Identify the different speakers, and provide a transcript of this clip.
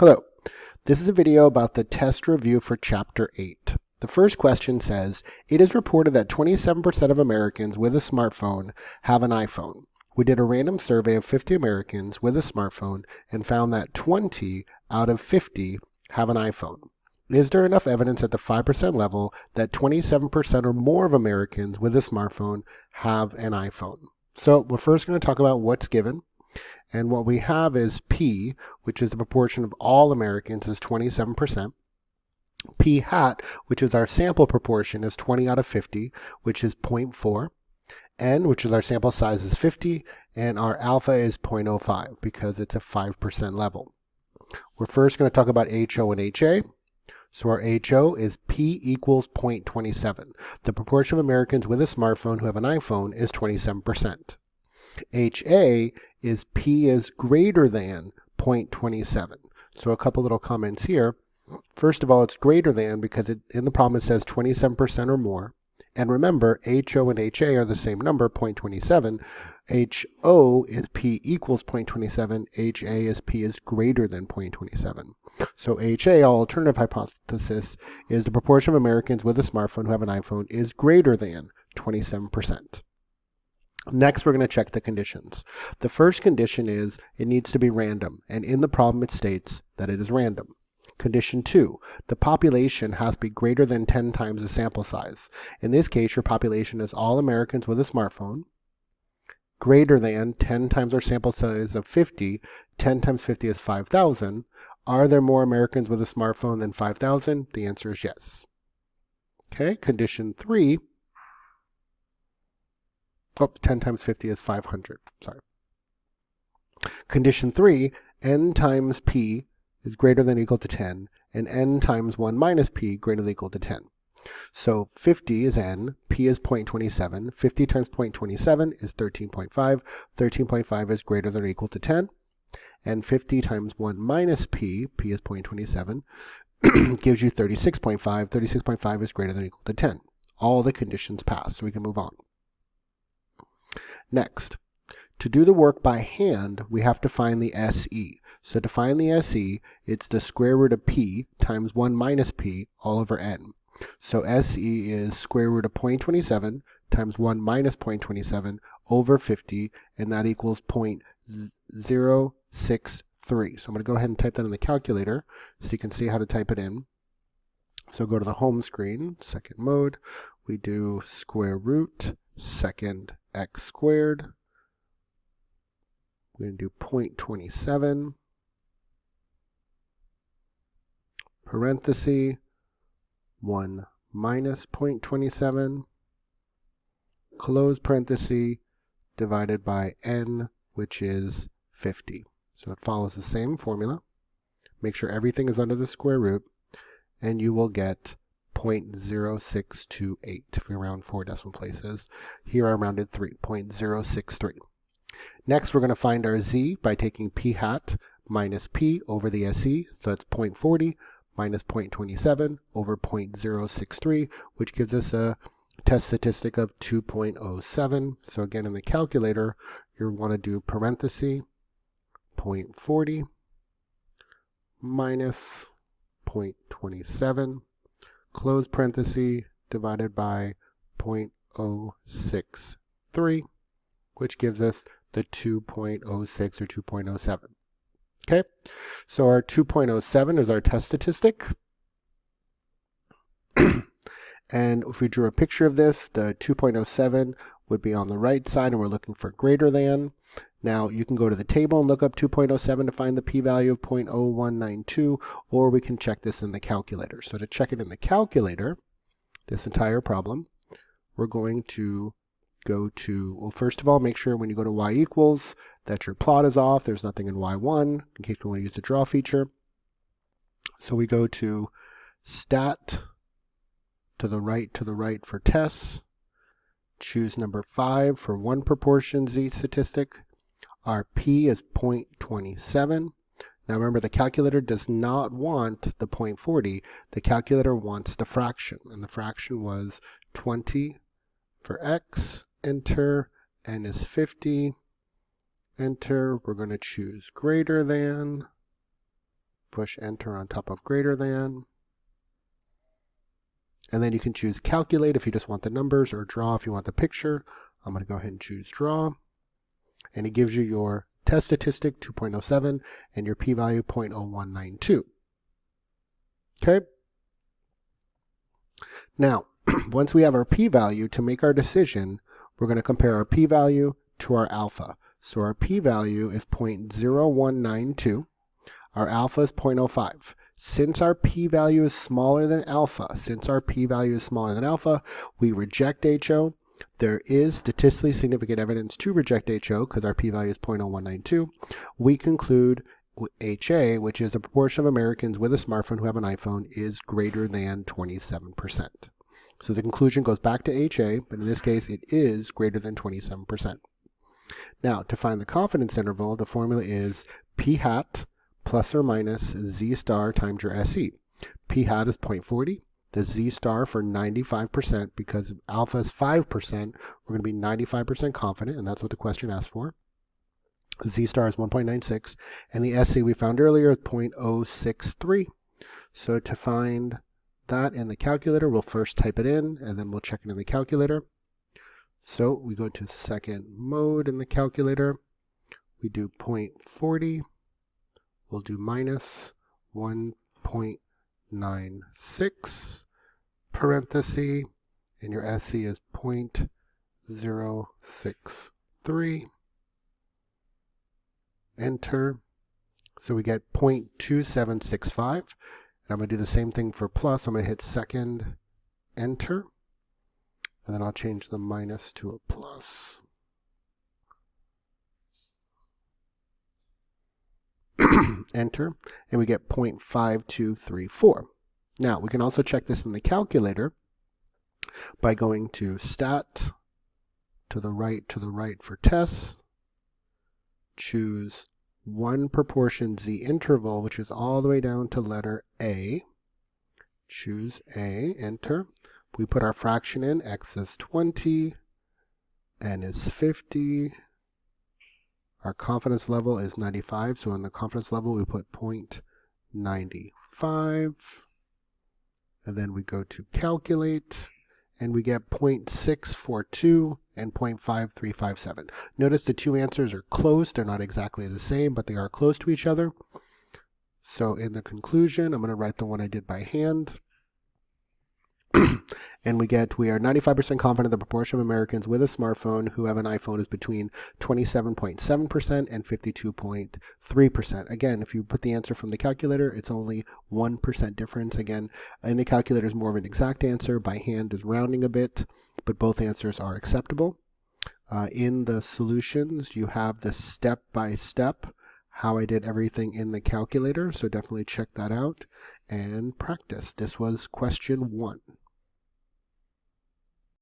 Speaker 1: Hello, this is a video about the test review for Chapter 8. The first question says, it is reported that 27% of Americans with a smartphone have an iPhone. We did a random survey of 50 Americans with a smartphone and found that 20 out of 50 have an iPhone. Is there enough evidence at the 5% level that 27% or more of Americans with a smartphone have an iPhone? So we're first going to talk about what's given. And what we have is P, which is the proportion of all Americans, is 27%. P hat, which is our sample proportion, is 20 out of 50, which is 0.4. N, which is our sample size, is 50. And our alpha is 0.05 because it's a 5% level. We're first going to talk about HO and HA. So our HO is P equals 0.27. The proportion of Americans with a smartphone who have an iPhone is 27%. HA is P is greater than 0.27. So a couple little comments here. First of all, it's greater than because in the problem it says 27% or more. And remember, HO and HA are the same number, 0.27. HO is P equals 0.27. HA is P is greater than 0.27. So HA, our alternative hypothesis, is the proportion of Americans with a smartphone who have an iPhone is greater than 27%. Next, we're going to check the conditions. The first condition is it needs to be random, and in the problem it states that it is random. Condition 2, the population has to be greater than 10 times the sample size. In this case, your population is all Americans with a smartphone, greater than 10 times our sample size of 50. 10 times 50 is 5,000. Are there more Americans with a smartphone than 5,000? The answer is yes. Okay, condition 3. 10 times 50 is 500. Sorry. Condition 3, n times p is greater than or equal to 10, and n times 1 minus p greater than or equal to 10. So 50 is n, p is 0.27. 50 times 0.27 is 13.5. 13.5 is greater than or equal to 10. And 50 times 1 minus p, p is 0.27, gives you 36.5. 36.5 is greater than or equal to 10. All the conditions pass, so we can move on. Next, to do the work by hand, we have to find the SE. So to find the SE, it's the square root of p times 1 minus p all over n. So SE is square root of 0.27 times 1 minus 0.27 over 50, and that equals 0.063. So I'm going to go ahead and type that in the calculator so you can see how to type it in. So go to the home screen, second mode. We do square root, second x squared. We're going to do 0.27, parenthesis, 1 minus 0.27, close parenthesis, divided by n, which is 50. So it follows the same formula. Make sure everything is under the square root, and you will get 0.0628 if we round 4 decimal places. Here I rounded 3, 0.063. Next, we're going to find our z by taking p hat minus p over the SE. So that's 0.40 minus 0.27 over 0.063, which gives us a test statistic of 2.07. So again, in the calculator, you'll want to do parenthesis 0.40 minus 0.27, close parenthesis, divided by 0.063, which gives us the 2.06 or 2.07. Okay, so our 2.07 is our test statistic. And if we drew a picture of this, the 2.07 would be on the right side, and we're looking for greater than. Now, you can go to the table and look up 2.07 to find the p-value of 0.0192, or we can check this in the calculator. So to check it in the calculator, this entire problem, we're going to go to, well, first of all, make sure when you go to y equals that your plot is off. There's nothing in y1 in case we want to use the draw feature. So we go to stat to the right for tests. Choose number 5 for one proportion z statistic. Our p is 0.27. Now remember, the calculator does not want the 0.40. The calculator wants the fraction, and the fraction was 20 for x. Enter. N is 50. Enter. We're going to choose greater than push enter on top of greater than. And then you can choose calculate if you just want the numbers, or draw if you want the picture. I'm going to go ahead and choose draw. And it gives you your test statistic 2.07 and your p-value 0.0192. Okay. Now, once we have our p-value, to make our decision, we're going to compare our p-value to our alpha. So our p-value is 0.0192. Our alpha is 0.05. Since our p-value is smaller than alpha, we reject HO. There is statistically significant evidence to reject HO because our p-value is 0.0192. We conclude HA, which is the proportion of Americans with a smartphone who have an iPhone, is greater than 27%. So the conclusion goes back to HA, but in this case it is greater than 27%. Now, to find the confidence interval, the formula is p hat plus or minus z star times your SE. P hat is 0.40. The z star for 95%, because alpha is 5%, we're going to be 95% confident, and that's what the question asked for. Z star is 1.96, and the SE we found earlier is 0.063. So to find that in the calculator, we'll first type it in, and then we'll check it in the calculator. So we go to second mode in the calculator. We do 0.40. We'll do minus 1.96, parenthesis, and your SE is 0.063. Enter. So we get 0.2765. And I'm going to do the same thing for plus. I'm going to hit second, enter. And then I'll change the minus to a plus. Enter, and we get 0.5234. Now, we can also check this in the calculator by going to stat, to the right for tests, choose 1 proportion z interval, which is all the way down to letter A. Choose A, enter. We put our fraction in, x is 20, n is 50. Our confidence level is 95, so in the confidence level we put 0.95. And then we go to calculate, and we get 0.642 and 0.5357. Notice the two answers are close. They're not exactly the same, but they are close to each other. So in the conclusion, I'm going to write the one I did by hand. And we are 95% confident the proportion of Americans with a smartphone who have an iPhone is between 27.7% and 52.3%. Again, if you put the answer from the calculator, it's only 1% difference. Again, in the calculator is more of an exact answer. By hand is rounding a bit, but both answers are acceptable. In the solutions, you have the step-by-step, how I did everything in the calculator, so definitely check that out and practice. This was question 1.